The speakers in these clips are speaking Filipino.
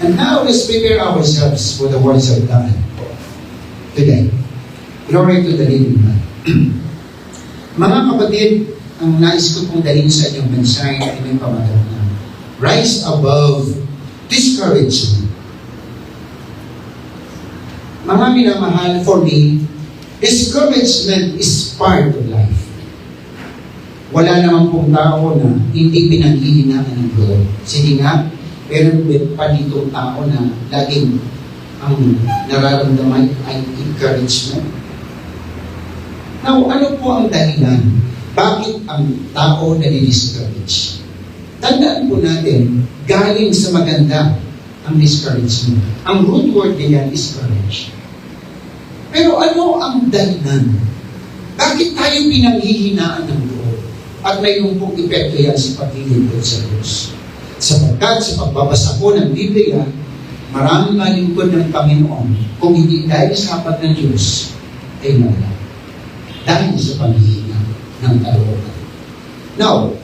And now let's prepare ourselves for the words of God today. Glory to the living God. Mga kapatid, ang nais ko pong dalhin sa inyong mensahe ay may pamagat na rise above discouragement. Mga minamahal, for me, discouragement is part of life. Wala naman pong tao na hindi pinanghihinaan ng Lord. Sige nga, pero pa ditong tao na laging ang nararamdaman ay encouragement. Now, ano po ang dahilan? Bakit ang tao nadi-discourage? Tandaan po natin, galing sa maganda ang discouragement. Ang root word niyan is courage. Pero ano ang dahilan? Bakit tayo pinanghihinaan ng loob? At mayroon pong epekto yan sa paglilingkod sa Diyos. Sapagkat sa pagbabasa ko ng Biblia, maraming malingkod ng Panginoon kung hindi dahil sa hapat ng Diyos ay wala. Dahil sa paghihina ng kalooban. Now,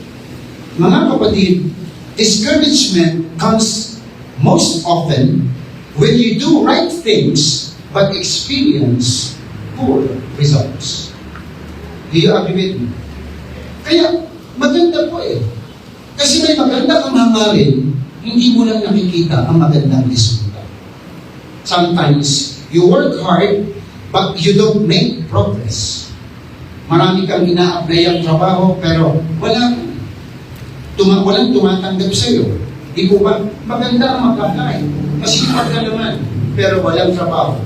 mga kapatid, discouragement comes most often when you do right things but experience poor results. Do you agree with me? Kaya, maganda po eh. Kasi may maganda kang hangarin, hindi mo lang nakikita ang magandang resulta. Sometimes, you work hard, but you don't make progress. Marami kang ina-apply ang trabaho, pero walang tumatanggap sa iyo. Di po ba? Maganda ang mag-apply. Masipag ka naman, pero walang trabaho.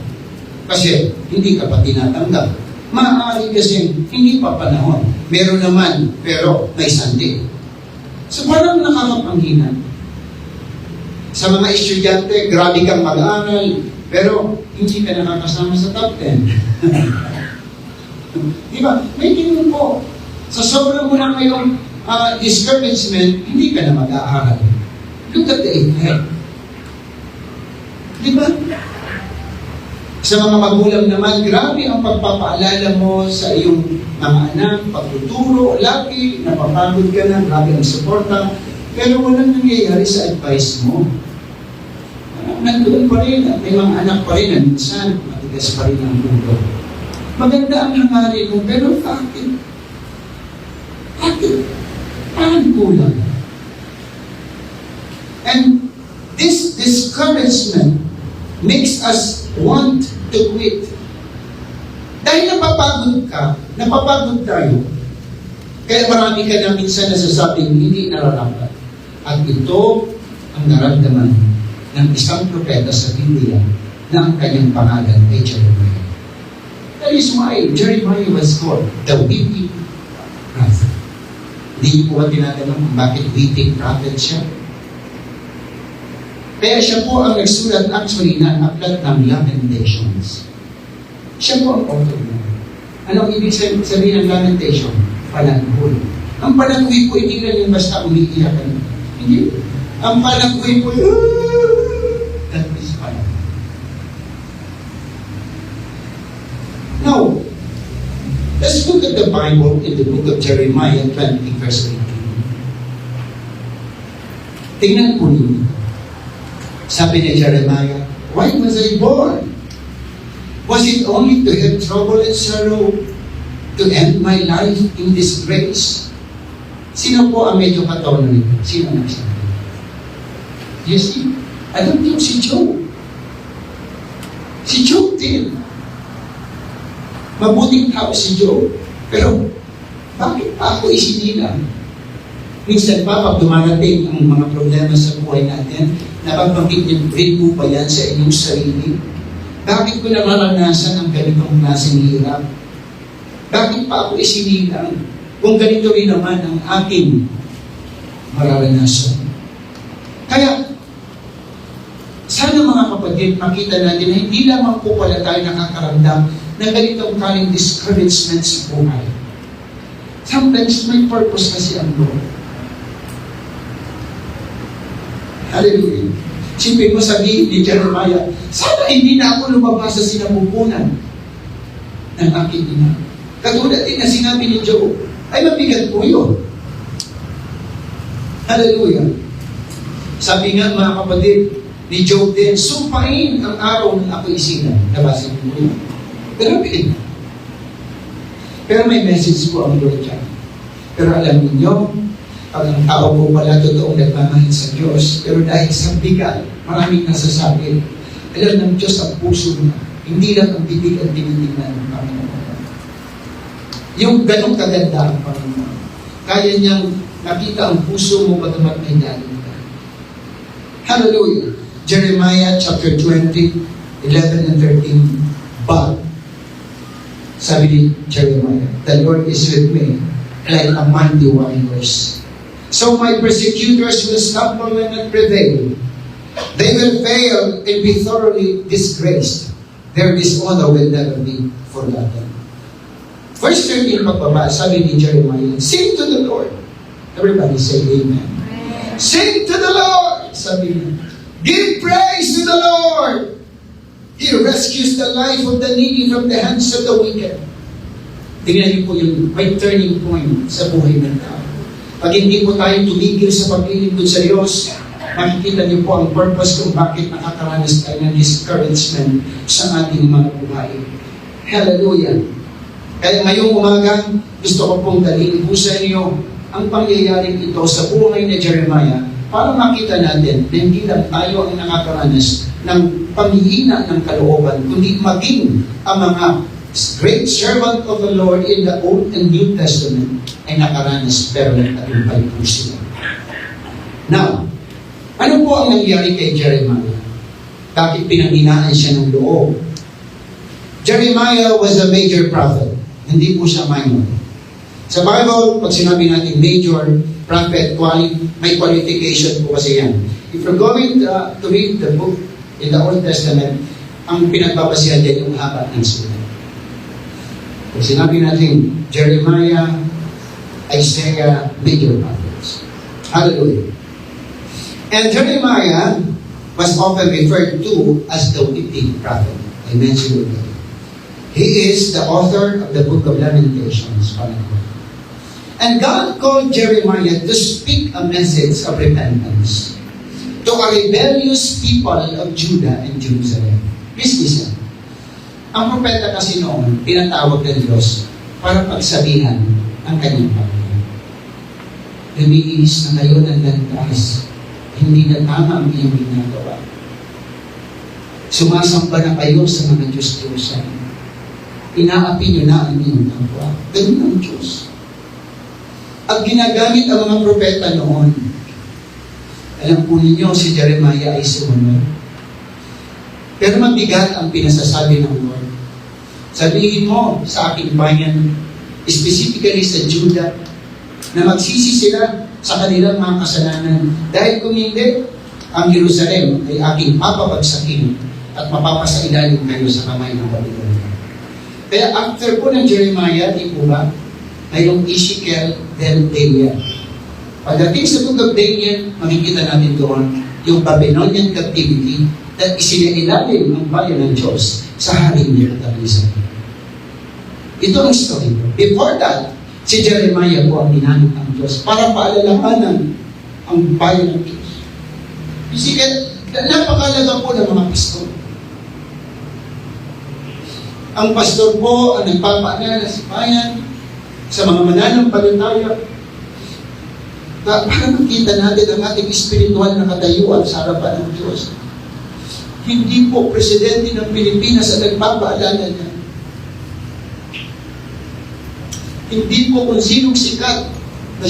Kasi hindi ka pa tinatanggap. Maaari kasi hindi pa panahon. Meron naman, pero may sandi. So parang nakakapanghinan. Sa mga estudyante, grabe kang mag-aaral, pero hindi ka nakakasama sa top 10. Diba? May tingin po, sa sobrang mo na ngayong discouragement, hindi ka na mag-aaral. Look at the effect. Diba? Sa mga magulang naman, grabe ang pagpapaalala mo sa iyong mga anak, pagtuturo, lagi, napapagod ka na, grabe ang suporta, pero walang nangyayari sa advice mo. Nandoon pa rin, may mga anak pa rin, na minsan, matigas pa rin ang mundo. Maganda ang hangarin mo, pero bakit? Parang kulang. And this discouragement makes us want to quit. Dahil napapagod tayo, kaya marami ka na minsan nasasabing hindi nararapat. At ito ang naramdaman ng isang propeta sa Biblia na ang kanyang pangalan ay Jeremiah. That is why Jeremiah was called the weeping prophet. Hindi po ba tinatanong kung bakit weeping prophet siya? Kaya siya po ang nagsulat actually ng aklat ng Lamentations. Siya po ang author mo. Anong ibig sabihin ng Lamentation? Palanghoy. Ang palanghoy po, hindi lang yung basta umiiyak. Hindi. Ang palanghoy po, that is palanghoy. Now, let's look at the Bible in the book of Jeremiah 20 verse 18. Tingnan po ninyo. Sabi ni Jeremiah, why was I born? Was it only to have trouble and sorrow, to end my life in disgrace? Sino po ang medyo katawan nito? Sino nagsabi? You see, I don't think si Job. Si Job din. Mabuting tao si Job. Pero, bakit pa ako isinilang? Minsan pa, pag dumarating ang mga problema sa buhay natin, napagbangkit niyo rin po ba yan sa inyong sarili? Bakit ko nararanasan ang ganitong klaseng hirap? Bakit pa ako isinilang? Kung ganito rin naman ang aking mararanasan. Kaya, sana mga kapatid, makita natin na hindi lamang po pala tayo nakakaramdam ng ganitong kaling discouragement sa buhay. Sometimes may purpose kasi ang Lord. Hallelujah. Siyempre mo sabihin ni Jeremiah, sana hindi na ako lumabas sa sinapupunan ng aking ina. Katulad din na sinabi ni Job, ay mabigat po yun. Hallelujah. Sabi nga mga kapatid, ni Job din, sumpain ang araw ng ako'y isinan. Nabasa niyo po yun. Grabe. Pero may message po ang Lord dyan. Pero alam niyo, pag ang tao po pala totoong nagmamahal sa Diyos, pero dahil sa bigat, maraming nasasabi, alam ng Diyos ang puso niya. Hindi lang ang bibig ang tinitingnan ng Panginoon. Yung ganong kaganda ang Panginoon. Kaya niyang nakita ang puso mo bagamat may daling ka. Hallelujah! Jeremiah chapter 20, 11 and 13. But, sabi ni Jeremiah, the Lord is with me like a mighty warriors. So my persecutors will stumble and not prevail. They will fail and be thoroughly disgraced. Their dishonor will never be forgotten. Verse 13 pagbaba, sabi ni Jeremiah, sing to the Lord. Everybody say amen. Amen. Sing to the Lord. Sabi niya, give praise to the Lord. He rescues the life of the needy from the hands of the wicked. Tingnan niyo po yung may turning point sa buhay ng tao. Pag hindi po tayo tumigil sa paglilingkod sa Diyos, makikita niyo po ang purpose kung bakit nakakaranas tayo ng discouragement sa ating mga buhay. Hallelujah! Kaya ngayong umaga, gusto ko pong dalhin po sa inyo ang pangyayaring ito sa buhay ni Jeremiah para makita natin na hindi lang tayo ang nakakaranas ng panghihina ng kalooban, kundi maging ang mga great servant of the Lord in the Old and New Testament ay nakaranas pero nagtagumpay po sila. Now, ano po ang nangyari kay Jeremiah? Bakit pinanghinaan siya ng loob? Jeremiah was a major prophet. Hindi po siya minor. Sa Bible, pag sinabi natin major prophet, may qualification po kasi yan. If you're going to read the book in the Old Testament, ang pinagbabasihan din yung haba ng sulat. Pag sinabi natin Jeremiah, Isaiah, major prophets. Hallelujah. And Jeremiah was often referred to as the weeping prophet. I mentioned it. He is the author of the book of Lamentations. And God called Jeremiah to speak a message of repentance to a rebellious people of Judah and Jerusalem. Please listen. Ang propeta kasi noon, pinatawag ng Diyos para pagsabihan ang kanyang Panginoon. Lumiis na kayo ng landas. Hindi na tama ang iyong ginagawa. Sumasamba na kayo sa mga Diyos-Diyosan. Inaapi niyo na ang iyong kapwa. Ganun ang Diyos. Ang ginagamit ang mga propeta noon, alam po ninyo, si Jeremiah ay sumunod. Pero mabigat ang pinasasabi ng Lord. Sabihin mo sa aking bayan, specifically sa Judah, na magsisi sila sa kanilang mga kasalanan. Dahil kung hindi, ang Jerusalem ay aking papabagsakin at mapapasailalim kayo sa kamay ng Babylonia. Kaya after po ng Jeremiah, di po ba, mayroong Ezekiel, then Daniel. Pagdating sa book of Daniel, makikita natin doon yung Babylonian captivity na isinailalim ang bayan ng Diyos sa haring Nebuchadnezzar. Ito ang story. Before that, si Jeremiah po ang ginamit ng Diyos para paalalahanan ang bayan ng Diyos. Ezekiel, napakalaga po ng mga pastor. Ang pastor po ang nagpapaalala sa bayan, sa mga mananampalataya, para makita natin ang ating espiritual na katayuan sa harapan ng Diyos. Hindi po presidente ng Pilipinas ang nagpapaalala niya. Hindi po kung sinong sikat na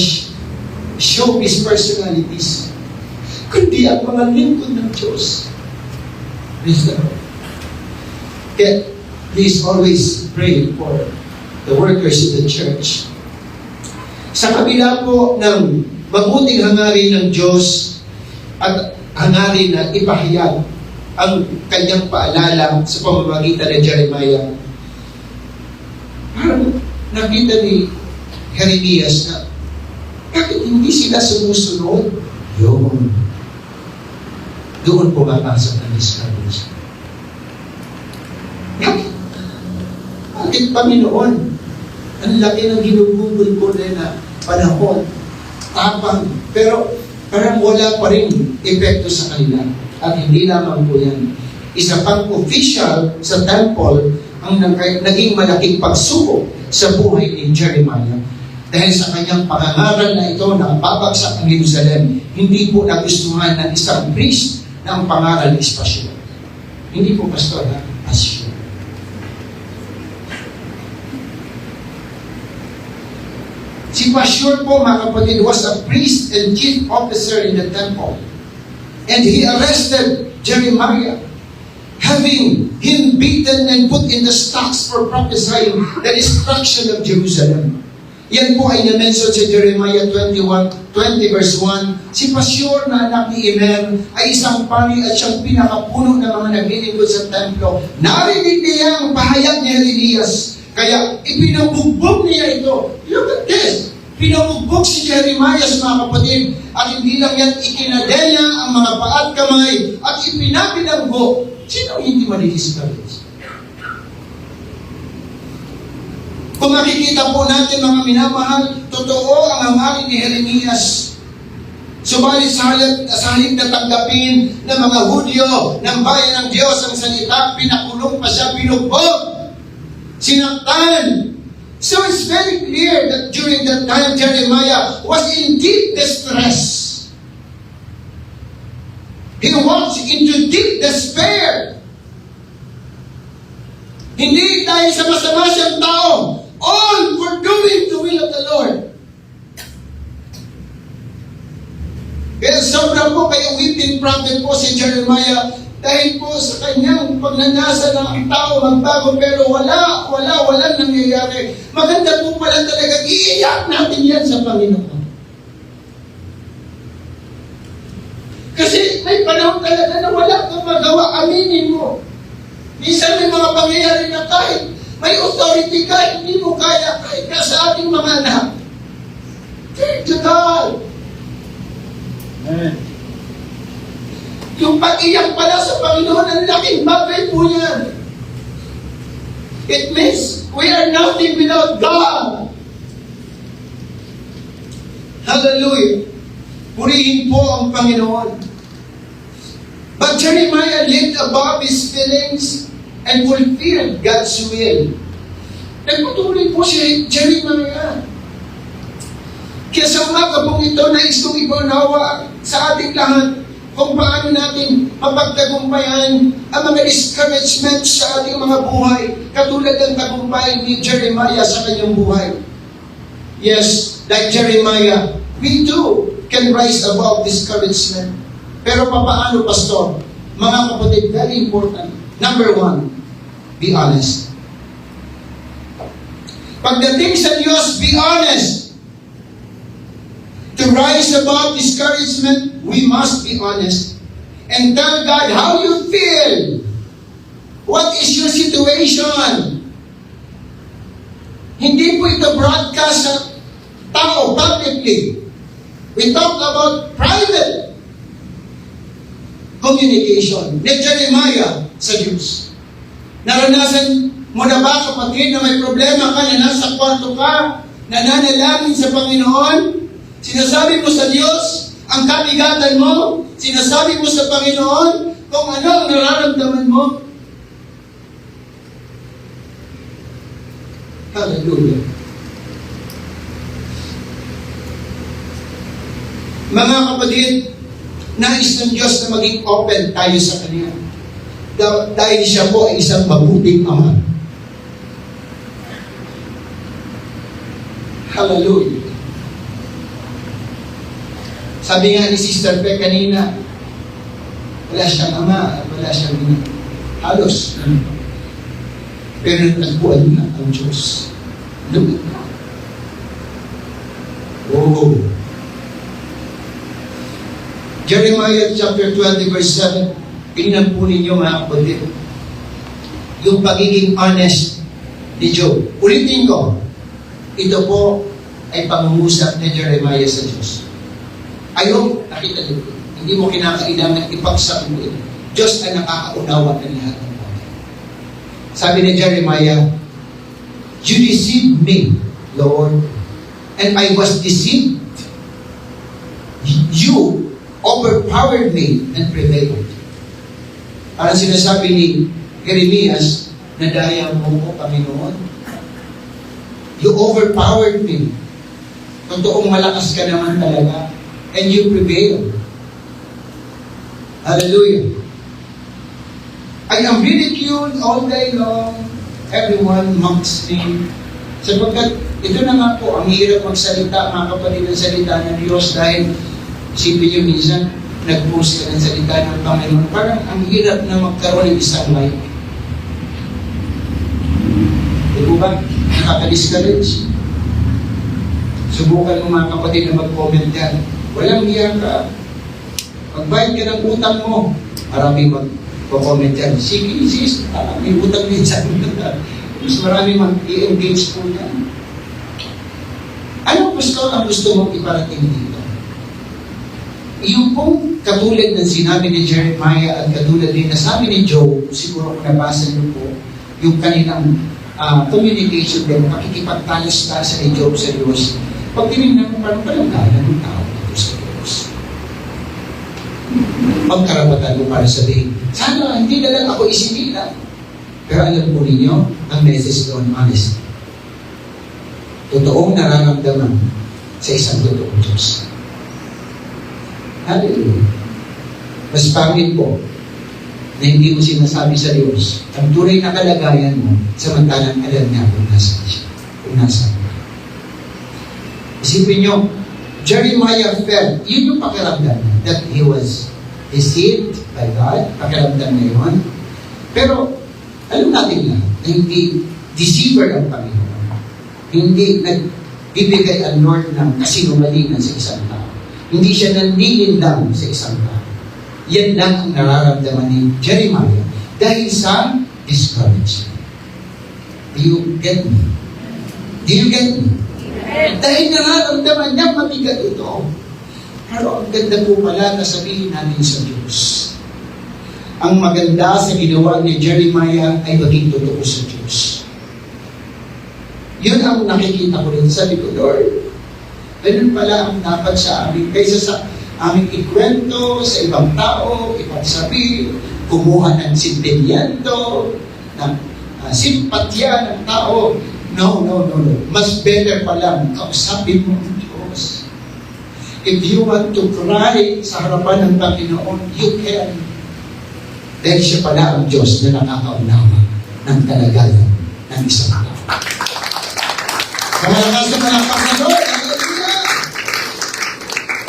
showbiz personalities, kundi ang mga lingkod ng Diyos. Praise the Lord. Kaya, please always pray for the workers in the church. Sa kabila po ng mabuting hangarin ng Diyos at hangarin na ipahayag ang kanyang paalala sa pamamagitan ng Jeremiah, parang nakita ni Jeremias na bakit hindi sila sumusunod? Yun. Doon pumapasok ang discouragement. Bakit Panginoon? Ang laki ng ginugugol ko na panahon, tapang, pero parang wala pa rin epekto sa kanila. At hindi lamang po yan. Isa pang official sa temple ang naging malaking pagsubok sa buhay ni Jeremiah. Dahil sa kanyang pangangaral na ito na babagsak ang Jerusalem, hindi po nagustuhan ng isang priest na ang pangaral is Pashur. Hindi po pastor na Pashur. Si Pashur po, mga kapatid, was a priest and chief officer in the temple. And he arrested Jeremiah, having him beaten and put in the stocks for prophesying the destruction of Jerusalem. Yan po ay na-mention sa Jeremiah 20 verse 1. Si Pashur na anak ni Immer ay isang pari at siyang pinakapuno ng mga naglilingkod sa templo. Narinig niya ang pahayag ni Elias. Kaya ipinabugbog niya ito. Look at this. Pinabugbog si Jeremiah sa mga kapatid. At hindi lang yan, ikinadenya ang mga paa at kamay at ipinapinanggo. Sino hindi madidiscourage? Kung makikita po natin mga minamahal, totoo ang hangarin ni Jeremias. Subalit sa halip na tanggapin ng mga Hudyo ng bayan ng Diyos ang salita, pinakulong pa siya, binugbog, sinaktan. So it's very clear that during that time, Jeremiah was in deep distress. He was into deep despair. Hindi dahil sa masama siyang tao, all for doing the will of the Lord. Kaya sobra po kayo weeping prophet po si Jeremiah dahil po sa kanyang pagnanasa ng ang tao magbago pero walang nangyayari. Maganda po pala talaga, iiyak natin yan sa Panginoon. Kasi may panahon talaga na wala kang magawa, aminin mo. Minsan may mga pangyayari na kahit may authority ka, hindi mo kaya kahit na sa ating mga anak. Thank you, God. Amen. Yung pag-iyak pala sa Panginoon, ang laking bagay po yan. It means we are nothing without God. Hallelujah. Purihin po ang Panginoon. But Jeremiah lived above his feelings and fulfilled God's will. Nagpatuloy po si Jeremiah. Kaya sa umaga pong ito, nais kong ipaunawa sa ating lahat kung paano natin mapagtagumpayan ang mga discouragements sa ating mga buhay, katulad ng tagumpay ni Jeremiah sa kanyang buhay. Yes, like Jeremiah, we too can rise above discouragement. Pero papaano, Pastor? Mga kapatid, very important. Number 1, be honest. Pagdating sa Diyos, be honest. To rise above discouragement, we must be honest. And tell God how you feel. What is your situation? Hindi po ito broadcast sa tao publicly. We talk about private communication ni Jeremiah sa Diyos. Naranasan mo na ba, kapatid, na may problema ka, na nasa kwarto ka, nananalangin sa Panginoon? Sinasabi mo sa Diyos ang kabigatan mo? Sinasabi mo sa Panginoon kung ano ang nararamdaman mo? Hallelujah. Mga kapatid, nais ng Diyos na maging open tayo sa Kanya. Dahil siya po ay isang mabuting Ama. Hallelujah. Sabi nga ni Sister Pe kanina, wala siyang ama at wala siyang ina. Halos. Pero nagbuan na ang Diyos. Lumit na. Oh. Jeremiah chapter 20 verse 7, tingnan po ninyo mga kapatid, yung pagiging honest ni Job. Ulitin ko, ito po ay pangungusap ni Jeremiah sa Diyos. Ayaw, nakita niyo, hindi mo kinakailangan ipagsakuin. Diyos ay nakakaunawa ng lahat ng mga. Sabi ni Jeremiah, you deceived me, Lord, and I was deceived. You overpowered me and prevailed. Parang sinasabi ni Jeremias, nadaya mo ko, Panginoon. You overpowered me. Totoong malakas ka naman talaga. And you prevail. Hallelujah. I am ridiculed all day long. Everyone mocks me. Sapagkat ito na nga po, ang hirap magsalita, mga kapatid, ng salita ng Diyos dahil isipin nyo minsan, nag-post ka ng salita ng Panginoon. Parang ang hirap na magkaroon ng isang like. Di ba? Nakaka-discourage. Subukan mo mga kapatid na mag-comment yan. Walang hiya ka. Magbayad ka ng utang mo. Marami mag-comment yan. Sige, sis, may utang din sa mas marami mag-i-engage po yan. Ano ang gusto mong iparating dito? Yung pong katulad ng sinabi ni Jeremiah at katulad din na sabi ni Job, siguro kung nabasa niyo po, yung kanilang communication din, pakikipagtalas-tasa ni Job sa Diyos. Pag tinignan mo, parang palanggalan ng tao dito sa Diyos. Pagkarapatan mo para sabihin, sana hindi na lang ako isinila. Pero alam po ninyo, ang message doon, honest. Totoong nararamdaman sa isang totoong Diyos. Hallelujah. Mas pangit po na hindi mo sinasabi sa Diyos ang tunay na kalagayan mo samantalang alam niya kung nasaan siya. Kung nasaan ka. Isipin nyo, Jeremiah felt, yun yung pakiramdam niya, that he was deceived by God. Pakiramdam niya yun. Pero, alam natin na hindi deceiver ang Panginoon. Hindi nagbibigay ang Lord ng kasinungalingan sa isang tao. Hindi siya nanlilindang sa isang tao. Yan lang ang nararamdaman ni Jeremiah dahil sa discouragement. Do you get me? Do you get me? Dahil nararamdaman niya mabigat ito. Pero ang ganda po pala na sabihin natin sa Diyos. Ang maganda sa ginawa ni Jeremiah ay maging totoo sa Diyos. Yun ang nakikita ko rin. Sabi ko, Lord, ganun pala ang dapat sa amin. Kaysa sa aming ikwento sa ibang tao, ipagsabi, kumuha ng simpilyento, ng simpatya ng tao. No. Mas better pa lang, kausapin mo ang Diyos. If you want to cry sa harapan ng Panginoon, you can. Dahil siya pala ang Diyos na nakakaunawa ng kalagayan ng isang tao. Sa malakas na malakpak na Lord,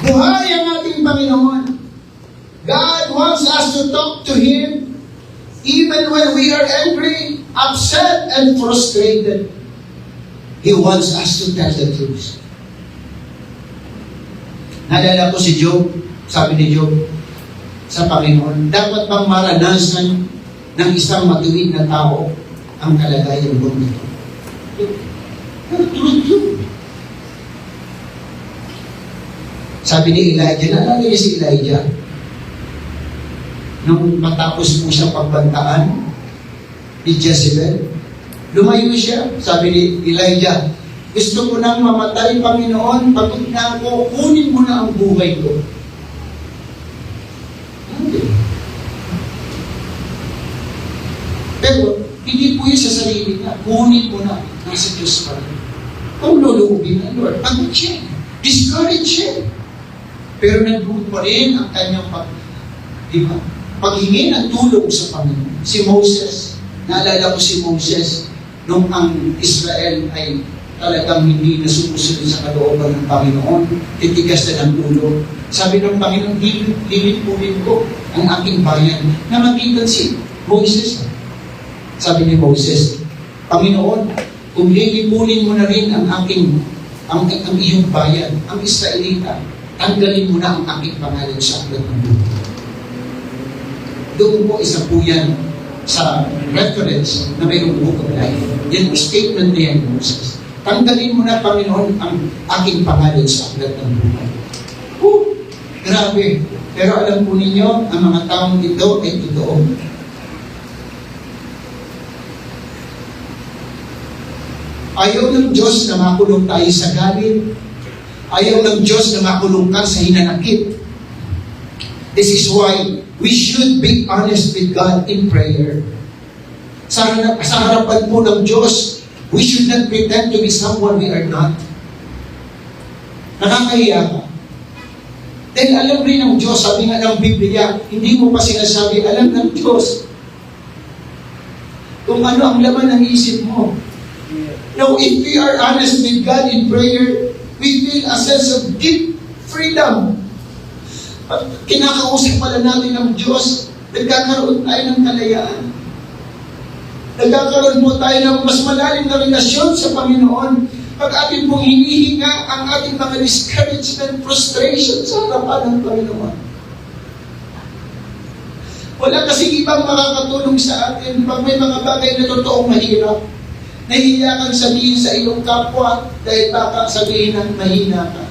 buhay ang ating Panginoon. God wants us to talk to Him even when we are angry, upset, and frustrated. He wants us to tell the truth. Naalala ko si Job, sabi ni Job sa Panginoon, dapat bang maranasan ng isang matuwid na tao ang kalagayan ko nito? Truth yun. Sabi ni Elijah, naalala niya si Elijah, nung matapos po siyang pagbantaan ni Jezebel, lumayo siya. Sabi ni Elijah, gusto ko nang mamatay, Panginoon, pagod na ako, kunin mo na ang buhay ko. Pero, hindi po yun sa sarili niya. Kunin mo na, nasa Diyos pa rin. Kung luluubin na, Lord, pagod siya. Discouraged siya. Pero nandun pa rin ang kanyang paghingi ng tulong sa Panginoon. Si Moses, naalala ko si Moses, nung ang Israel ay talagang hindi nasumusunod sa kalooban ng Panginoon, titigas na ng ulo. Sabi ng Panginoon, lilipunin ko ang aking bayan. Namagitan si Moses. Sabi ni Moses, Panginoon, kung lilipunin mo na rin ang iyong bayan, ang Israelita, tanggalin mo na ang aking pangalan sa aklat ng buhay. Doon po, isa po yan sa reference na mayroong book of life. Yan ang statement na yan, Moses. Tanggalin mo na, Panginoon, ang aking pangalan sa aklat ng buhay. Grabe. Pero alam po ninyo, ang mga taong ito ay totoo. Ayaw ng Diyos na makulong tayo sa galit. Ayaw ng Diyos na makulong ka sa hinanakit. This is why we should be honest with God in prayer. Sa harapan po ng Diyos, we should not pretend to be someone we are not. Nakakahiya ka. Dahil alam rin ng Diyos, sabi nga ng Biblia, hindi mo pa sinasabi, alam ng Diyos kung ano ang laman ng isip mo. Now, if we are honest with God in prayer, we feel a sense of deep freedom. Pag kinakausap pala natin ng Diyos, nagkakaroon tayo ng kalayaan. Nagkakaroon po tayo ng mas malalim na relasyon sa Panginoon. Pag ating pong hinihinga ang ating mga discouragement, frustration sa harapan ng Panginoon. Wala kasing ibang makakatulong sa atin pag may mga bagay na totoong mahirap. Nahihiya kang sabihin sa iyong kapwa dahil baka sabihin ng mahina ka.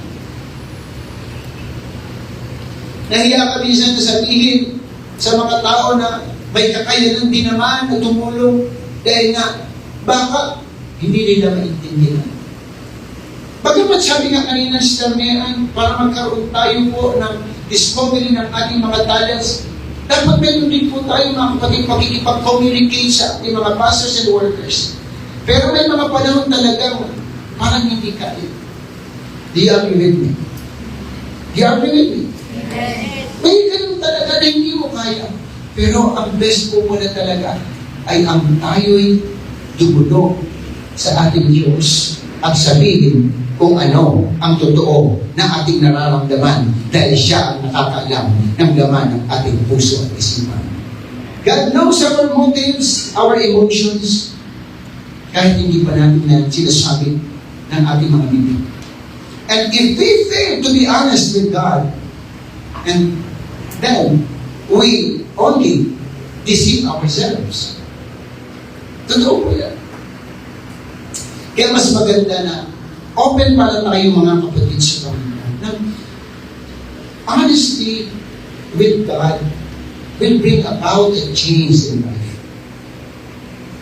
Nahiya ka minsan na sabihin sa mga tao na may kakayanan din naman na tumulong dahil nga baka hindi nila maintindihan. Bagamat sabi nga kanina Sister Mean, para magkaroon tayo po ng discovery ng ating mga talents, dapat meron din po tayo mga kapatid pakikipag-communicate sa ating mga pastors and workers. Pero may mga panahon talagang parang hindi kaya. Do you agree with me? Do you agree with me? May ganun talaga na hindi mo kaya. Pero ang best po muna talaga ay ang tayo'y dumulog sa ating Diyos at sabihin kung ano ang totoo na ating nararamdaman dahil siya ang nakakaalam ng laman ng ating puso at isipan. God knows our motives, our emotions, kahit hindi pa natin na sinasabi ng ating mga bibig. And if we fail to be honest with God, and then we only deceive ourselves. Totoo po yan. Kaya mas maganda na open pala tayo mga kapatid sa Panginoon. Na honesty with God will bring about a change in life.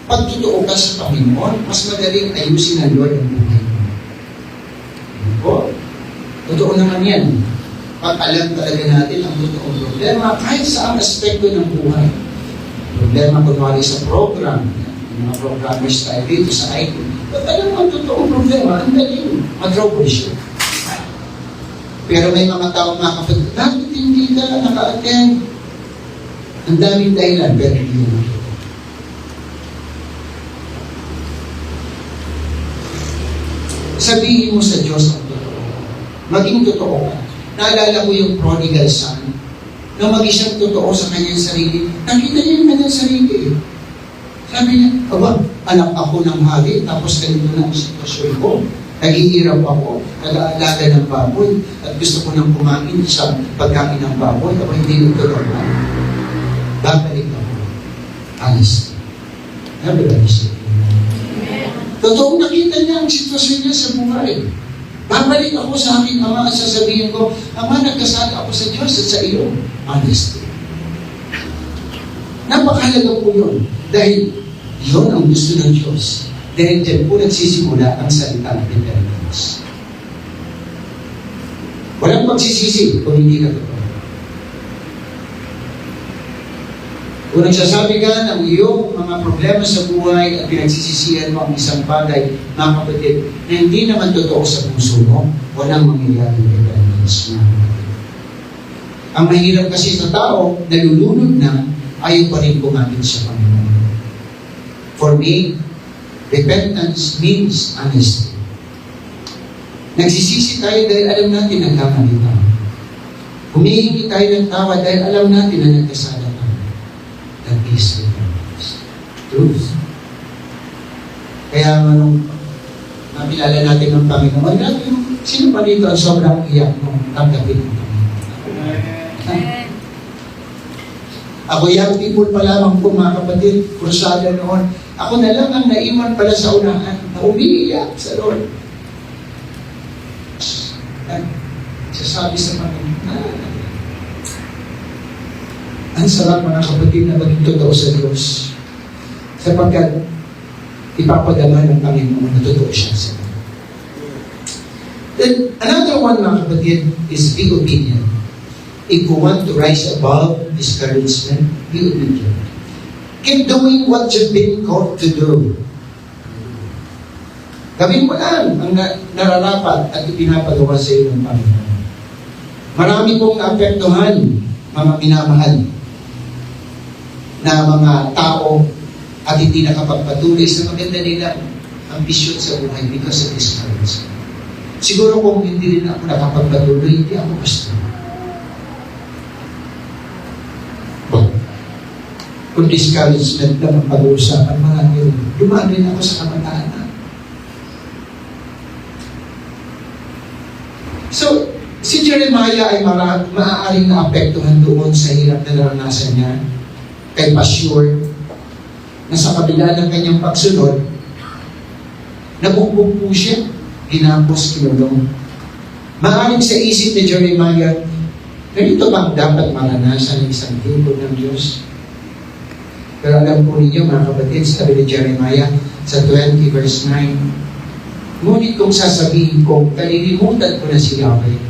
Pag totoo ka sa Panginoon, mas madaling ayusin ng Lord ang buhay mo. Totoo naman yan. Pag alam talaga natin ang totoong problema, kahit sa ang aspekto ng buhay. Problema kunwari sa program, yung mga programmers tayo dito sa IT. Pag alam ang totoong problema, ang daling mag-troubleshoot. Pero may mga tao mga kapatid, bakit hindi ka naka-attend? Ang daming dahilan, pero hindi mo. Sabihin mo sa Diyos ang totoo. Maging totoo ka. Naalala ko yung prodigal son, na mag-isang totoo sa kanyang sarili. Nakita niya yung kanyang sarili. Sabi niya, anak ako ng hari, tapos ganito na ang sitwasyon ko. Naghihirap ako, nag-aalaga ng baboy, at gusto ko nang kumain sa pagkain ng baboy, ako hindi ito naman. Babalik ako. Honest. Never honest. Totoong nakita niya ang sitwasyon niya sa buhay. Babalik ako sa aking ama at sasabihin ko, Ama, nagkasala ako sa Diyos at sa iyo. Honesty. Napakahalaga po yun. Dahil yun ang gusto ng Diyos. Dahil dyan po nagsisimula ang salita ng repentance. Walang pagsisisi kung hindi na totoo. Kung nagsasabi ka ng iyong mga problema sa buhay at pinagsisisihan mo ang isang bagay, mga kapatid, na hindi naman totoo sa puso mo, walang mangyayari ng repentance. Ang mahirap kasi sa tao, nalulunod na, ayaw pa rin kumapit sa Panginoon. For me, repentance means honesty. Nagsisisi tayo dahil alam natin nagkamali tayo. Humihingi tayo ng tawa dahil alam natin na nagkasala tayo. That is repentance. Truth. Kaya nung nakilala natin ng Panginoon, sino pa dito ang sobrang iyak nung tanggapin ng Panginoon? Ako young people pa lamang po mga kapatid, krusada noon. Ako na lang ang naiwan pala sa unahan na umiiyak sa Lord. At sasabi sa Panginoon, ang sarap mga kapatid na maging totoo sa Diyos. Sapagkat ipapadama ng Panginoon na totoo siya sa Diyos. Then, another one mga kapatid is be obedient. if you want to rise above discouragement, be obedient. Keep doing what you've been called to do. Gawin mo lang ang nararapat at ipinapagawa sa iyo ng Panginoon. Marami pong naapektuhan, mga minamahal, na mga tao at hindi nakapagpatuloy sa maganda nilang ambisyon sa buhay because of discouragement. Siguro kung hindi rin ako nakapagpatuloy, hindi ako pastor. Kung discouragement lang ang pag-uusapan, marami rin. Dumaan rin ako sa kabataan. So, si Jeremiah ay maaaring naapektuhan doon sa hirap na naranasan niya kay Pashur, na sa kabila ng kanyang pagsunod, nabugbog po siya, ginapos, kinulong. Maaaring sa isip ni Jeremiah, ganito bang dapat maranasan ng isang lingkod ng Diyos? Pero alam po ninyo, mga kapatid, sabi ni Jeremiah sa 20 verse 9, ngunit kung sasabihin ko, kalilimutan ko na si Yahweh,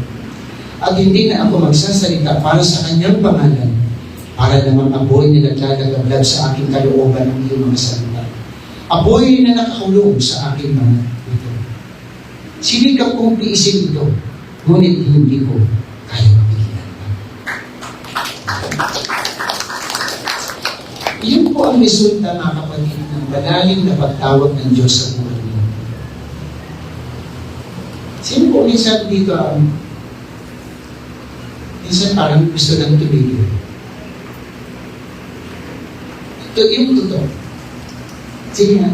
at hindi na ako magsasalita para sa kanyang pangalan, para namang apoy na naglalagablag sa aking kalooban ng iyong mga salita. Apoy na nakakulong sa aking mga ito. Sinikap kong tiisin ito, ngunit hindi ko kaya mapigilan. Iyon po ang resulta, mga kapatid, ng malalim na pagtawag ng Diyos sa buhay niyo. Sino po minsan dito minsan parang gusto lang tumigil? Ito yung totoo. Sige nga.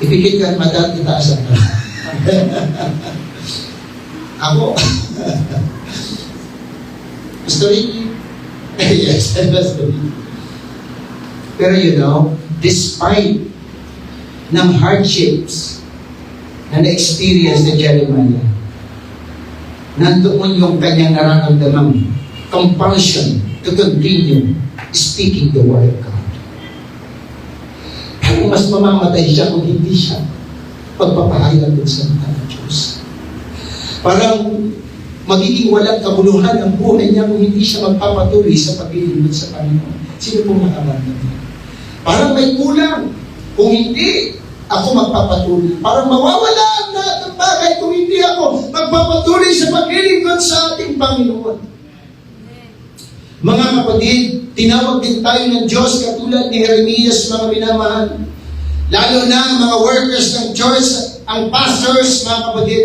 Ipikit ka at mata at itaasan ka. Ako. Pastor Ricky. Yes, Pastor Ricky. Pero you know, despite ng hardships na na-experience ni Jeremiah, nandoon yung kanyang nararamdamang compulsion to continue speaking the word of God. Pero mas mamamatay siya kung hindi siya pagpapahayag ng salita ng Diyos. Parang magiging walang kabuluhan ang buhay niya kung hindi siya magpapatuloy sa paglilingkod sa Panginoon. Sino pong makaramdaman? Parang may kulang kung hindi ako magpapatuloy. Parang mawawala ang lahat ng bagay kung hindi ako magpapatuloy sa paglilingkod sa ating Panginoon. Mga kapatid, tinawag din tayo ng Diyos katulad ni Jeremias, mga minamahal. Lalo na ang mga workers ng church, ang pastors, mga kapatid,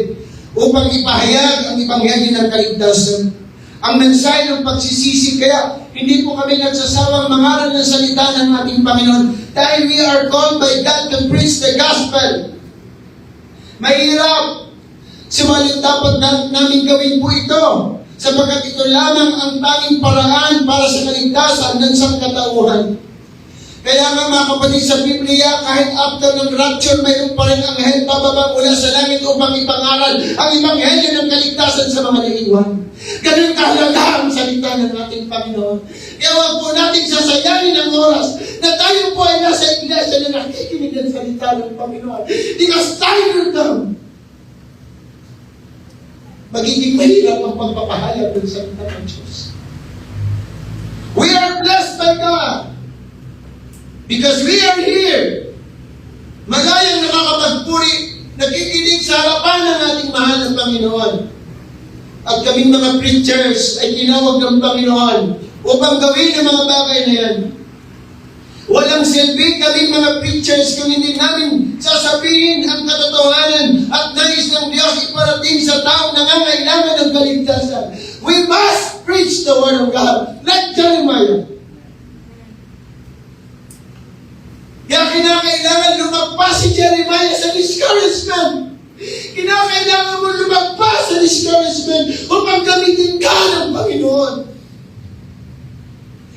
upang ipahayag ang ibanghelyo ng kaligtasan. Ang mensahe ng pagsisisi, kaya hindi po kami nagsasawang mangaral ng salita ng ating Panginoon dahil we are called by God to preach the gospel. Mahirap. Subalit dapat namin gawin po ito sapagkat ito lamang ang tanging paraan para sa kaligtasan ng sangkatauhan. Kaya nga mga kapatid sa Biblia, kahit after ng rapture, mayroon pa rin anghel bababa mula sa langit upang ipangaral ang ebanghelyo ng kaligtasan sa mga naiiwan. Ganun kahalaga ang salita ng ating Panginoon. Kaya huwag po natin sasayangin ang oras na tayo po ay nasa iglesia na nakikinig ng salita ng Panginoon. Because tayo doon, magiging mahirap ang pagpapahayag ng salita ng Diyos. We are blessed by God. Because we are here, malayang nakakapagpuri, nakikinig sa harapan ng ating mahal ng Panginoon. At kaming mga preachers ay tinawag ng Panginoon upang gawin ang mga bagay na yan. Walang silbi kaming mga preachers kung hindi namin sasabihin ang katotohanan at nais ng Diyos iparating sa taong nangangailangan ng kaligtasan. We must preach the Word of God, like Jeremiah. Kaya kinakailangan lumagpas si Jeremiah sa discouragement. Kinakailangan mo lumagpas sa discouragement upang gamitin ka ng Panginoon.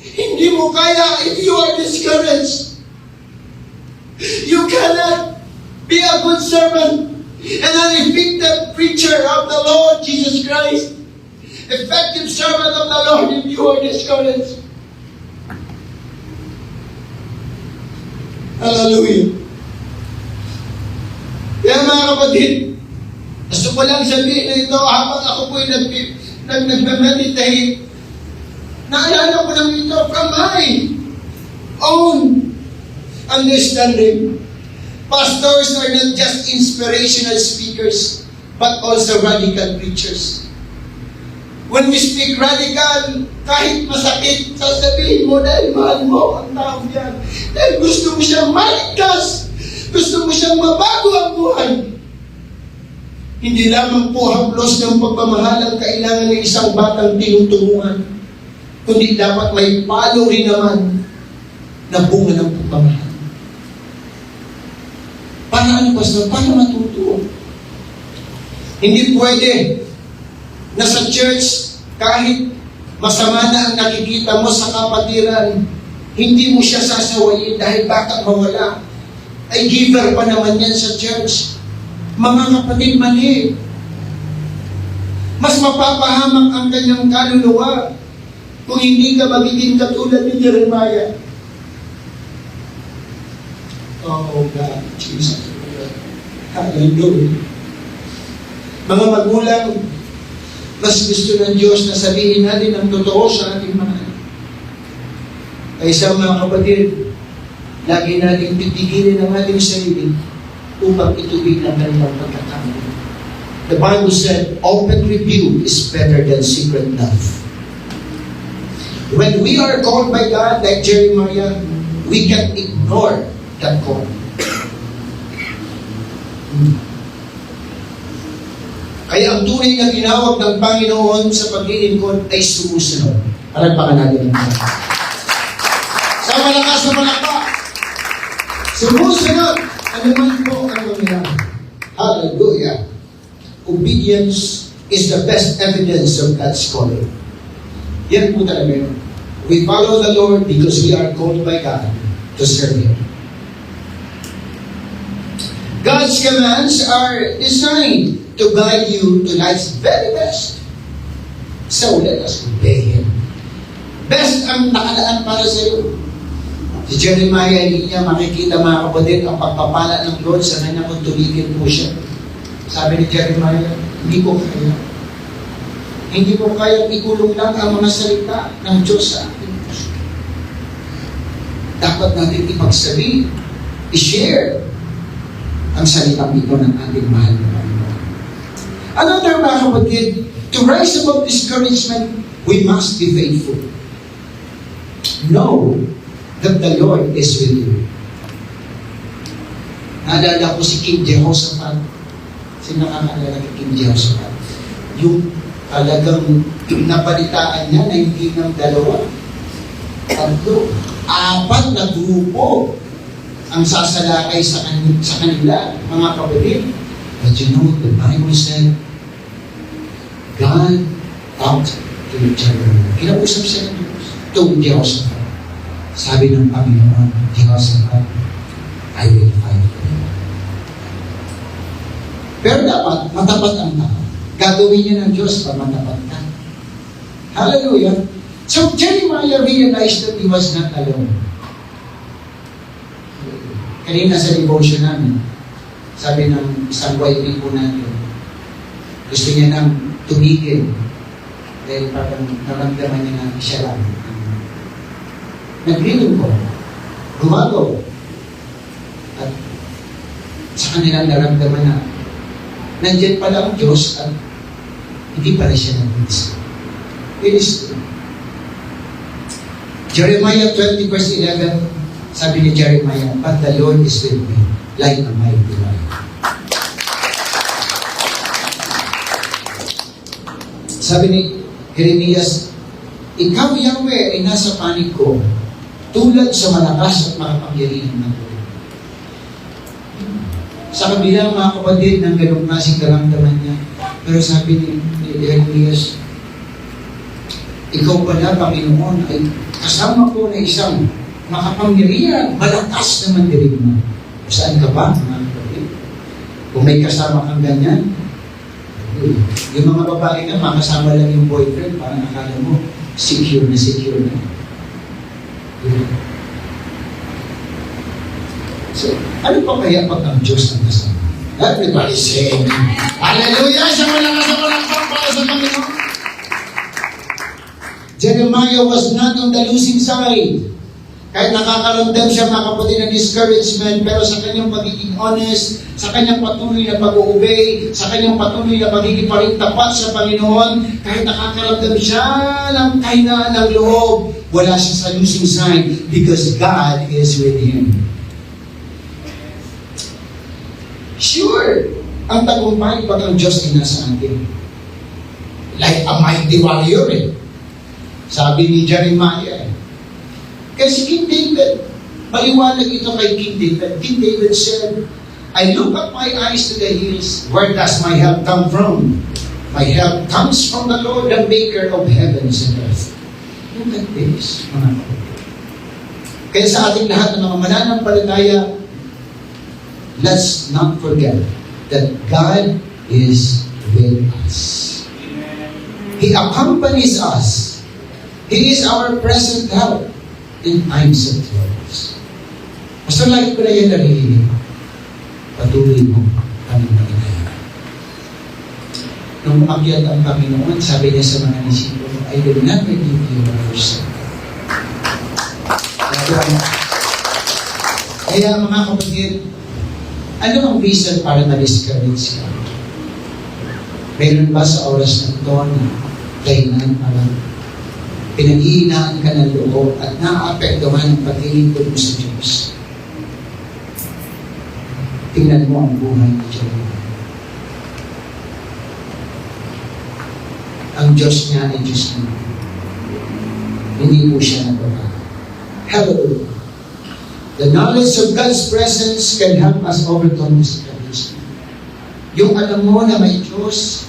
Hindi mo kaya if you are discouraged. You cannot be a good servant and an effective preacher of the Lord Jesus Christ. Effective servant of the Lord if you are discouraged. Hallelujah. Kaya mga kapatid, gusto ko lang sabihin na ito habang ako po'y nag-meditate Naalala ko lang ito from my own understanding. Pastors are not just inspirational speakers, but also radical preachers. When we speak radical, kahit masakit, sasabihin mo dahil mahal mo ang tao yan. Dahil gusto mo siyang maligtas. Gusto mo siyang mabago ang buhay. Hindi lamang po haplos ng pagmamahal ang kailangan ng isang batang tinutulungan, kundi dapat may palo rin naman na bunga ng pagmamahal. Para ano, Pastor? Para matuto. Hindi pwede na sa church, kahit masama na ang nakikita mo sa kapatiran, hindi mo siya sasawayin dahil baka mawala. Ay giver pa naman yan sa church. Mga kapatid, mali. Mas mapapahamak ang kanyang kaluluwa kung hindi ka magiging katulad ni Jeremiah. Oh God, Jesus. Hallelujah. Mga magulang, mas gusto ng Diyos na sabihin natin ang totoo sa ating mga anak. Kaysa mga kapatid, lagi natin pipigilin ang ating sarili upang itubig ang kanilang pagkakamali. The Bible said, open rebuke is better than secret love. When we are called by God, like Jeremiah, we can ignore that call. Kaya ang tunay na tinawag ng Panginoon sa paglilingkod ay sumusunod. Palagpakan natin ang Panginoon. Sa malakas na palakpak, sumusunod. Ano man po ang mangyayari. Hallelujah. Obedience is the best evidence of God's calling. Yan po talaga yun. We follow the Lord because we are called by God to serve Him. God's commands are designed to guide you to life's very best. So let us obey Him. Best ang nakalaan para sa iyo. Si Jeremiah, hindi niya makikita mga kapatid ang pagpapala ng Lord sa kanya kung tumigil po siya. Sabi ni Jeremiah, hindi ko kaya. Hindi ko kaya ikulong lang ang mga salita ng Diyos sa ating puso. Dapat natin ipagsabi, i-share ang salitang ito ng ating mahal na Panginoon. Another mga kapatid, to rise above discouragement, we must be faithful. Know that the Lord is with you. Naalala ko si King Jehoshaphat. Sino nakakaalala kay King Jehoshaphat? Yung talagang napalitaan niya na hindi ng 2, 3, 4 na grupo ang sasalakay sa kanila, mga kapatid. But you know, the Bible said, God talked to Jeremiah. Kinausap siya ng Diyos. To Jehoshaphat. Sabi ng Panginoon, Jehoshaphat, I will fight for you. Pero dapat, matapat ang tao. Gagawin niya ng Diyos pag matapat ka. Hallelujah. So, Jeremiah realized that he was not alone. Kanina sa devotion namin, sabi ng isang YP po natin, gusto niya nang tumigil dahil parang naramdaman niya na siya lang. Nag-reading ko, gumagaw, at sa kanilang naramdaman na nandyan pala ang Diyos at hindi pala siya nag-iisa. It is true. Jeremiah 20 verse 11, sabi ni Jeremiah, but the Lord is with me, like a mighty lion. Sabi ni Jeremias, ikaw, Yahweh, ay nasa panig ko, tulad sa malakas at makapangyarihan ng Lord. Sa kabila, mga kapatid, ng ganong klaseng karamdaman niya, pero sabi ni Jeremias, ikaw pala, Panginoon, ay kasama ko na isang makapangyarihan, malakas na mandirigma. Saan ka ba, mga kapatid? Kung may kasama kang ganyan, yung mga babae nga, makasama lang yung boyfriend, parang akala mo, secure na secure na. So, ano pa kaya pag ang Diyos ang kasama? Everybody say amen. Hallelujah! Sa malakas para sa Panginoon. Jeremiah was not on the losing side. Kahit nakakaramdam siya mga kapatid ng discouragement, pero sa kanyang pagiging honest, sa kanyang patuloy na pag-uubay, sa kanyang patuloy na pagiging paring tapat sa Panginoon, kahit nakakaramdam siya ng kahinaan ng loob, wala siya sa losing side because God is with him. Sure, ang tagumpay pag ang Diyos ay nasa atin. Like a mighty warrior eh. Sabi ni Jeremiah eh. Kasi King David, maliwanag ito kay King David. King David said, I look up my eyes to the hills. Where does my help come from? My help comes from the Lord, the maker of heavens and earth. Look at this, mga kapatid. Kaya sa ating lahat ng mga mananampalataya, let's not forget that God is with us. He accompanies us. He is our present help in times of troubles. Basta lagi ko na yan narinig. Patuloy mo kami mag-inaya. Nung umakyat ang Panginoon, sabi niya sa mga disipulo, I will never leave you or forsake you. Kaya mga kapatid, ano ang reason para na-discourage ka? Meron ba sa oras na ito na kainan parang pinag-iinaan ka ng loob at naaapektuhan ang paglilingkod mo sa Diyos? Tingnan mo ang buhay ni Jeremiah. Ang Diyos niya ay Diyos niya. Hindi po siya nagbabago. Hallelujah. The knowledge of God's presence can help us overcome discouragement. Yung alam mo na may Diyos,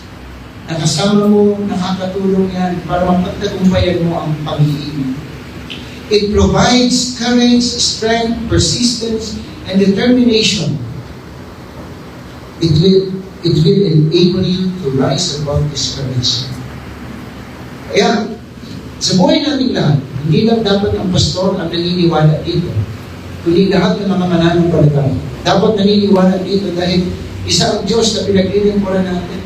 nakasama mo, nakakatulong yan para mapagtagumpayan mo ang pag-ibig. It provides courage, strength, persistence, and determination. It will enable you to rise above discouragement. Kaya, sa buhay natin lahat, hindi lang dapat ang pastor ang naniniwala dito, kundi lahat ng mga mananampalataya. Dapat naniniwala dito dahil isa ang Diyos na pinaglilingkuran natin.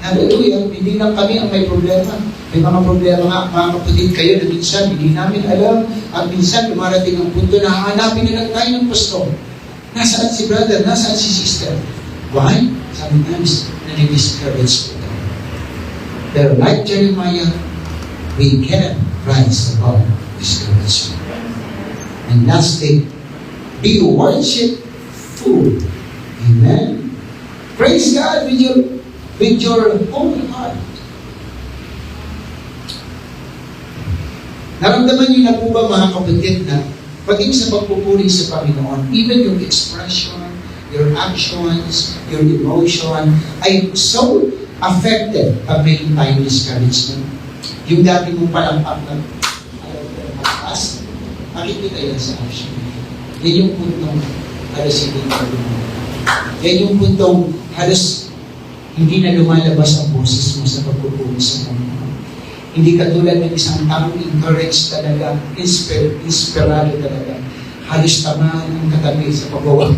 Hallelujah, hindi lang kami ang may problema. May mga problema nga, mga kapatid kayo na minsan hindi namin alam at minsan lumarating ang punto na hahanapin na lang tayo ng pastor. Nasaan si brother? Nasaan si sister? Why? Sometimes, nani-discourage po tayo. Pero like Jeremiah, we can rise above discouragement. And lastly, be worshipful. Amen. Praise God with your whole heart. Naramdaman niyo na po ba mga kapatid na paging sa pagpupuri sa Panginoon, even yung expression, your actions, your emotion, ay so affected pag may time discouragement. Yung dati mong palampak na mataas, makikita yan sa action. Yan yung puntong halos hindi na lumalabas. Yan yung puntong halos hindi na lumalabas ang boses mo sa pagpupuri sa Panginoon. Hindi katulad ng isang taong encouraged talaga, inspirado talaga. Halos tamaan ang katabi sa pagbawa.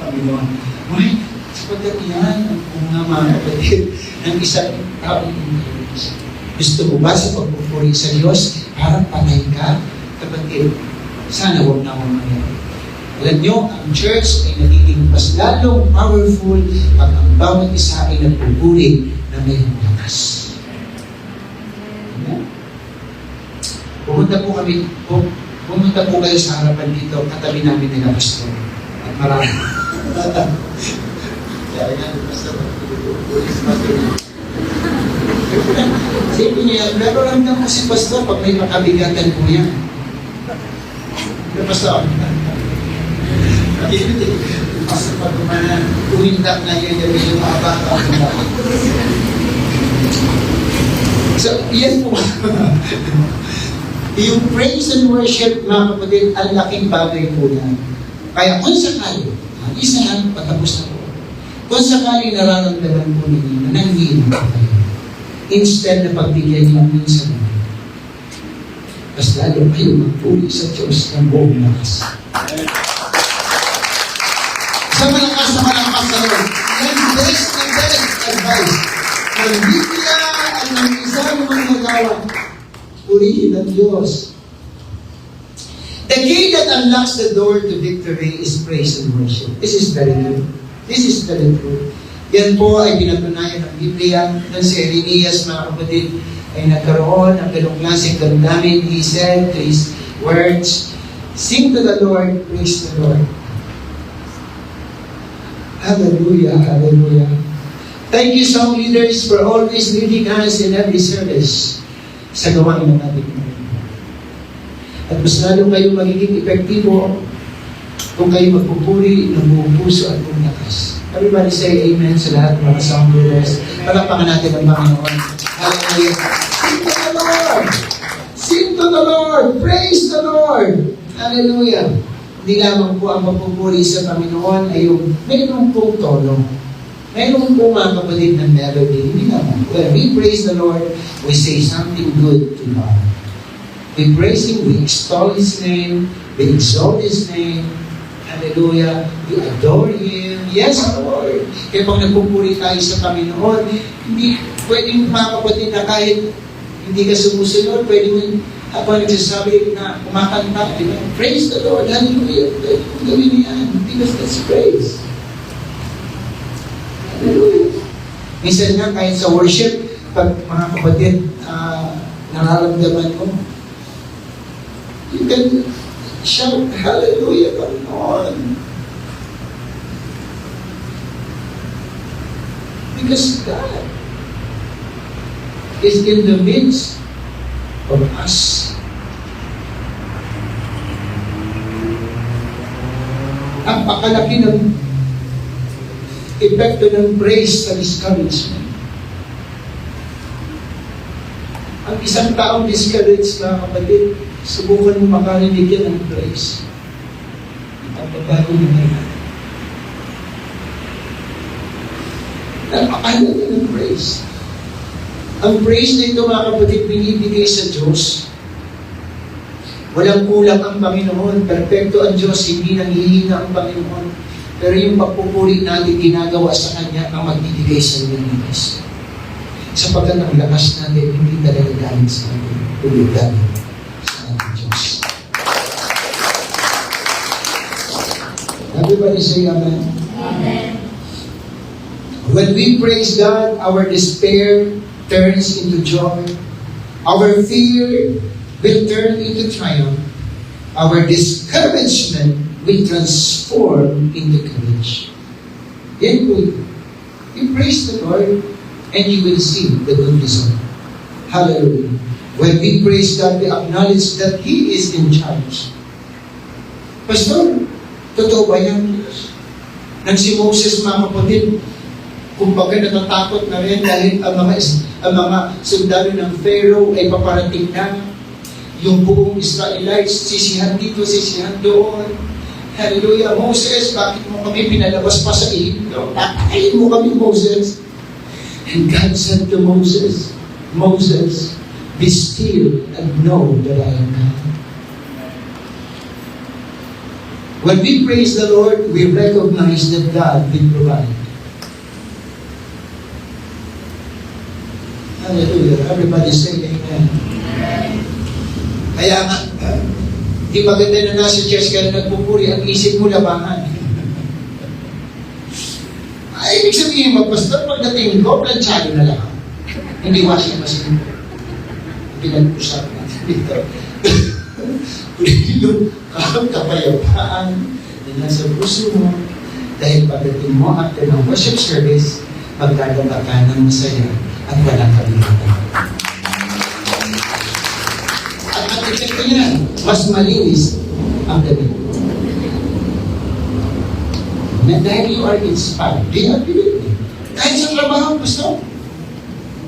Panginoon. Why? Sapagkat yan ang mga kapatid ng isang taong encouraged. Gusto mo ba sa pagpupuri sa Diyos? Parang patay ka, kapatid. Sana huwag na akong mangyari. Alam nyo, ang church ay nagiging mas lalong powerful pag ang bawat isa ay nagpupuri na may lakas. Amen? Pumunta po kayo sa harapan dito, katabi namin nila pastor. At marami. Kaya nga, pastor, sabi niya, pero ramdam ko si pastor pag may makabigatan po yan. Pastor, pastor pag umindak na yun yung mga bata. So, yan po. Yung praise and worship, mga kapatid, ang laking bagay po yan. Kaya kung sakali, isa lang, patapos na po. Kung sakali nararamdaman po ninyo na nangiinom po kayo, instead na pagbigyan niyo minsan, mas lalo kayo magpuli sa Diyos ng buong lakas. Sa malakas na Lord. Yan best advice ng Biblia ang isang manggagawa. Purihin ang Diyos. The key that unlocks the door to victory is praise and worship. This is very good. This is very true. Yan po ay pinatunayan ng Biblia. Nang si Irenaeus, mga kapatid, ay nagkaroon ng ganong klaseng damdamin. He said to his words, sing to the Lord, praise the Lord. Hallelujah, hallelujah. Thank you, song leaders, for always leading us in every service sa gawain ng ating Panginoon. At mas lalo kayo magiging epektibo kung kayo magpupuri ng buong puso at buong lakas. Everybody say amen sa lahat ng mga song leaders. Palakpakan natin ang Panginoon. Hallelujah. Sing to the Lord! Sing to the Lord! Praise the Lord! Hallelujah. Hindi lamang po ang pagpupuri sa Panginoon ay yung mayroong pong tono. Mayroong pong mga kapatid ng melody. Hindi lamang. When we praise the Lord, we say something good to God. We praise Him, we extol His name, we exalt His name. Hallelujah. We adore Him. Yes, Lord. Kaya pag nagpupuri tayo sa Panginoon, hindi pwedeng mga kapatid na kahit hindi ka sumusunod, pwede mo ako nagsasabi na kumakanta, di ba? Praise the Lord, hallelujah. Gawin niyan, because that's praise. Hallelujah. Minsan nga, kahit sa worship, pag mga kapatid, nararamdaman mo, you can shout, hallelujah, Panginoon. Because God is in the midst of us. Ang pakalaki ng epekto ng praise sa discouragement. Ang isang taong discouraged, mga kapatid, subukan mo makarinig yan ng praise. Ipapabago mo na yan. Napakalaga ng praise. Ang praise na ito, mga kapatid, binibigay sa Diyos. Walang kulang ang Panginoon. Perfecto ang Diyos, hindi nanghihina ang Panginoon. Pero yung pagpupuri natin ginagawa sa Kanya ang magbibigay sa inyo ng Diyos. Sapagkat ang lakas natin, hindi talaga galing sa atin. Kundi galing sa ating Diyos. Everybody say amen. Amen. When we praise God, our despair turns into joy. Our fear will turn into triumph. Our discouragement will transform into courage. Then we praise the Lord and you will see the good result. Hallelujah. When we praise God, we acknowledge that He is in charge. Pastor, totoo ba yan? Nang si Moses, mga kapatid, kumbaga natatakot na rin dahil ang mga sundalo ng Pharaoh ay paparating na. Yung buong Israelites, sisihan dito, sisihan doon. Hallelujah. Moses, bakit mo kami pinalabas pa sa Egypto? Patayin mo kami, Moses. And God said to Moses, Moses, be still and know that I am God. When we praise the Lord, we recognize that God will provide. Hallelujah. Everybody say amen. Kaya nga, di maganda na nasa church ka na nagpupuri, ang isip mo labangan. Ay, ibig sabihin mo, Pastor, pagdating ko, planchado na lang. Hindi washing machine. Pinag-usap natin dito. Pulilo ang kapayapaan na nasa puso mo dahil pagdating mo after ng worship service, magdadala ka ng masaya at walang kabigatan. At ang epekto niyan, mas malinis ang gabi. Na dahil you are inspired, they are believing. Kahit sa trabaho, gusto.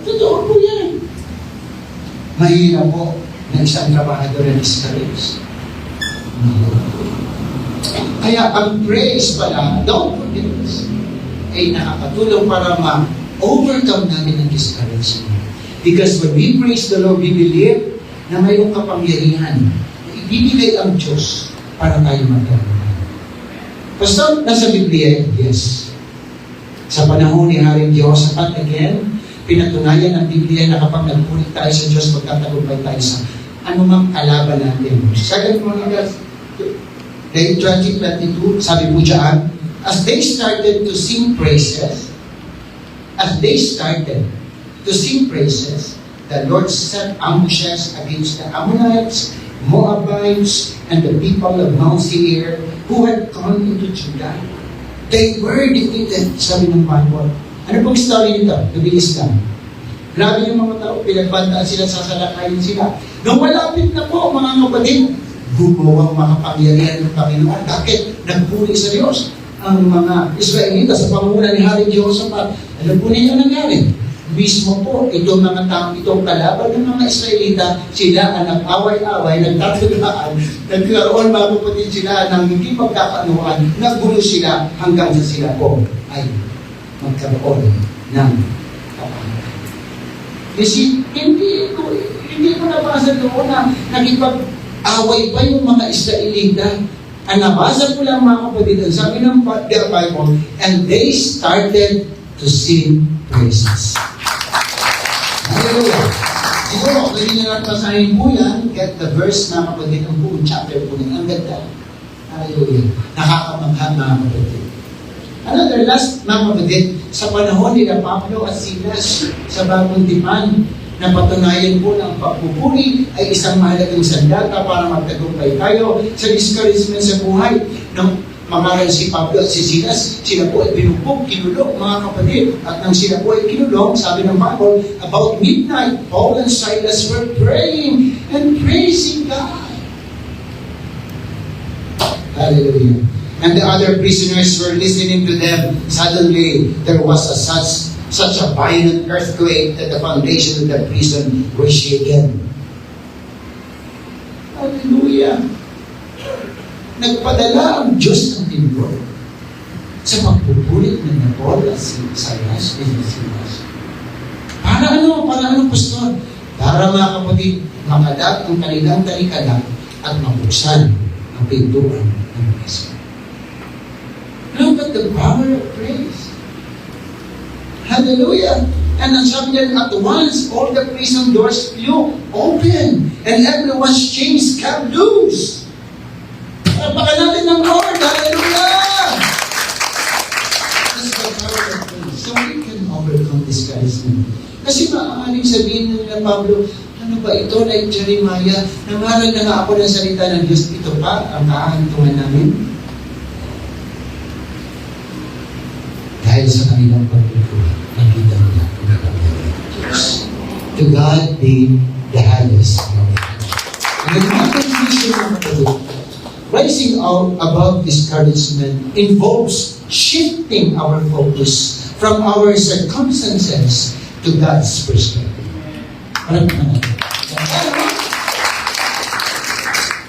Totoo po yan. Mahirap po na isang trabahador na discouraged. Kaya ang praise pala, don't forget this, ay nakakatulong para ma-overcome natin ang discouragement. Because when we praise the Lord, we believe na mayroong kapangyarihan na ibibigay ang Diyos para tayo magkaroon. Pastor, nasa Biblia, yes. Sa panahon ni Haring Jehoshaphat again, pinatunayan ng Biblia na kapag nagpuri tayo sa Diyos, magtatagumpay tayo sa anumang kalaban natin. 2 Chronicles 20:22, sabi po dyan, as they started to sing praises, the Lord set ambushes against the Ammonites, Moabites, and the people of Mount Seir who had gone into Judah. They were defeated, sabi ng Bible. Ano pong story nito? Nabilis lang. Grabe yung mga tao, pinagbantaan sila, sasalakayin sila. Nung malapit na po, mga kapatid, gumawa ang makapangyarihan ng Panginoon. Bakit? Nagpuri sa Diyos. Ang mga Israelita sa pamumuno ni Hari Jehoshaphat, alam po ninyo nangyari. Mismo po, itong mga taong itong kalaban ng mga Israelita, sila ang nag-away-away, nagtatagaan, nagkaroon mga kapatid sila ng hindi magkakanuhan, nagulo sila hanggang sa sila po ay magkaroon ng kapangkat. Kasi hindi ko nabasa doon na nakipag-away pa yung mga Israelita. Ang nabasa ko lang mga kapatid, ang sabi ng Bible, and they started to sing praises. Hallelujah. Siguro, pwede nyo natin basahin po yan, get the verse mga kapatid, ang buong chapter po niya. Ang ganda. Hallelujah. Nakakamangha mga kapatid. Another last mga kapatid, sa panahon nila Pablo at Silas sa Bagong Tipan, na patunayan po ng pagpupuri ay isang mahalagang sandata para magtagumpay tayo sa discouragement sa buhay. Nang mamaral si Pablo at si Silas, sila po ay binugbog, kinulong mga kapatid. At nang sila po ay kinulong, sabi ng Bible, about midnight, Paul and Silas were praying and praising God. Hallelujah. And the other prisoners were listening to them. Suddenly, there was such a violent earthquake that the foundation of the prison was shaken. Hallelujah. Nagpadala ang Diyos ng tindor sa pagpupulit ng Paul at si Silas and Silas. Para ano, pastor? Para mga kapatid, makadat ang kanilang talikalang at mabuksan ang pintuan ng prison. Look at the power of praise. Hallelujah. And ang sabi niya, at once, all the prison doors flew open and everyone's chains came loose. Pagpakan natin ng Lord. Hallelujah. That's the power of praise. So we can overcome discouragement. Kasi maaaring sabihin nila Pablo, ano ba ito, like Jeremiah, nangaral na nga ako ng salita ng Diyos, ito pa ang kahantungan namin. Dahil sa kanilang pagpupulit, nakita nila ang kapangyarihan ng Diyos. To God be the highest glory. And the conclusion of the book, rising out above discouragement involves shifting our focus from our circumstances to God's perspective. Parang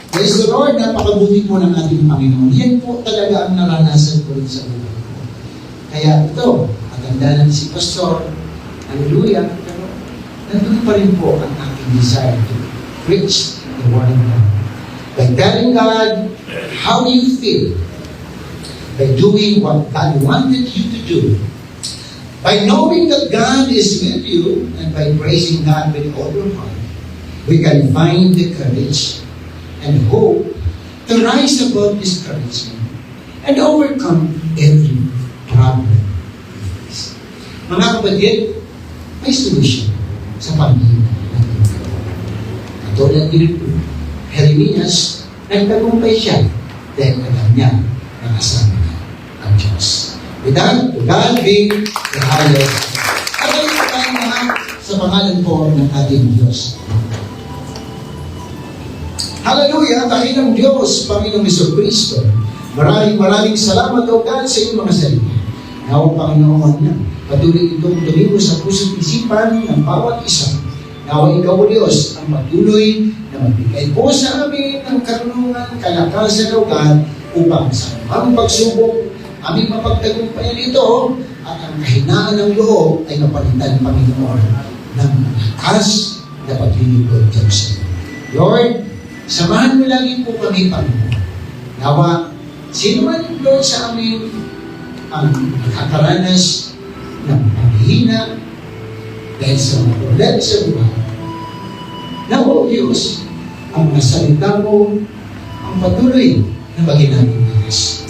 praise the Lord, napakabuti po ng ating Panginoon. Yan po talaga ang naranasan ko rin sa buhay ko. Kaya ito, maganda lang si Pastor, hallelujah, pero nandun pa rin po ang aking desire to preach the Word of God. By telling God how you feel, by doing what God wanted you to do, by knowing that God is with you, and by praising God with all your heart, we can find the courage and hope to rise above discouragement and overcome every problem. Mga kapatid, may solution sa pamilya natin. Katulad din po, Jeremias, nagtagumpay siya dahil alam niya na kasama niya ang Diyos. With that, to God be the highest. At ay tayong lahat sa pangalan po ng ating Diyos. Hallelujah! Dakilang Diyos, Panginoong Jesucristo. Maraming salamat o God sa iyong mga salita. Nawa Panginoon na patuloy itong tumibo sa puso't isipan ng bawat isa. Nawa ikaw o Diyos ang patuloy na magbigay po sa amin ng karunungan, kalakasan o God upang sa amang pagsubok, aming mapagtagumpayan ito at ang kahinaan ng loob ay mapalitan, Panginoon, ng lakas na paglilingkod sa iyo. Lord, samahan mo lagi po kami, Panginoon. Nawa, sino man Lord sa amin ang nakakaranas ng paghihina, Dahil sa mga problema sa buhay, na o Diyos, ang mga salita mo, ang patuloy na maging namin Diyos.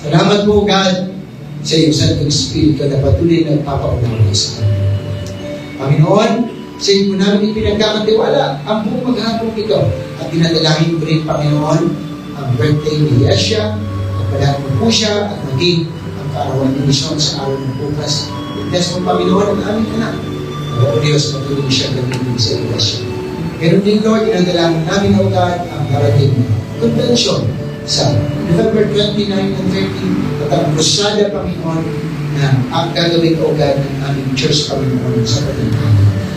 Salamat po, God, sa iyong Santong Espiritu na patuloy na nagpapaunawa sa amin. Panginoon, sa iyo po namin ipinagkakatiwala ang buong maghapon ito at dinadalangin ko rin, Panginoon, ang birthday ni Yesha at palahan mo po siya at maging ang kaarawan ni Mission sa araw ng bukas. Bless mo, Panginoon, ang aming anak. O Diyos, patuloy siya gamitin sa edukasyon. Pero din, Lord, dinadalangin namin, O God, ang darating na convention sa November 29 and 30 at ang krusada, Panginoon, na ang gagawin, O God, ng aming church, Panginoon, sa pagkakas.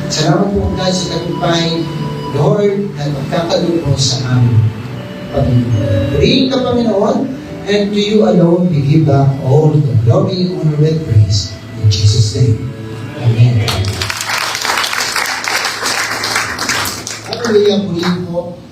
Salamat po, God, sa tagumpay, Lord, na magkakaroon mo sa amin, Panginoon. Purihin ka, Panginoon, and to you alone we give back all the glory, honor, and praise. In Jesus' name. Amen. Hallelujah, purihin po.